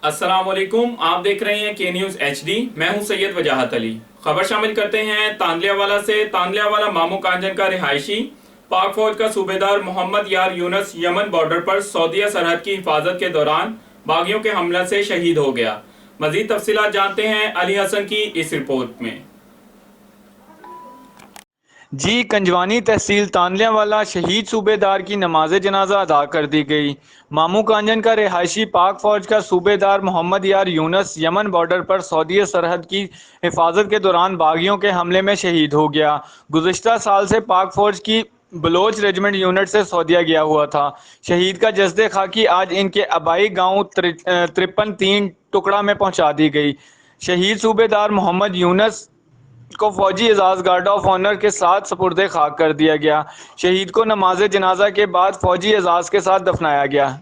السلام علیکم، آپ دیکھ رہے ہیں کے نیوز ایچ ڈی۔ میں ہوں سید وجاہت علی۔ خبر شامل کرتے ہیں تاندلیہ والا سے۔ تاندلیہ والا مامو کانجن کا رہائشی پاک فوج کا صوبیدار محمد یار یونس یمن بارڈر پر سعودیہ سرحد کی حفاظت کے دوران باغیوں کے حملے سے شہید ہو گیا۔ مزید تفصیلات جانتے ہیں علی حسن کی اس رپورٹ میں۔ کنجوانی تحصیل تاندلیہ والا شہید صوبیدار کی نماز جنازہ ادا کر دی گئی۔ مامو کانجن کا رہائشی پاک فوج کا صوبیدار محمد یار یونس یمن بارڈر پر سعودیہ سرحد کی حفاظت کے دوران باغیوں کے حملے میں شہید ہو گیا۔ گزشتہ سال سے پاک فوج کی بلوچ ریجمنٹ یونٹ سے سعودیہ گیا ہوا تھا۔ شہید کا جسد خاکی آج ان کے آبائی گاؤں 53 ٹکڑا میں پہنچا دی گئی۔ شہید صوبیدار محمد یونس کو فوجی اعزاز گارڈ آف آنر کے ساتھ سپرد خاک کر دیا گیا۔ شہید کو نماز جنازہ کے بعد فوجی اعزاز کے ساتھ دفنایا گیا۔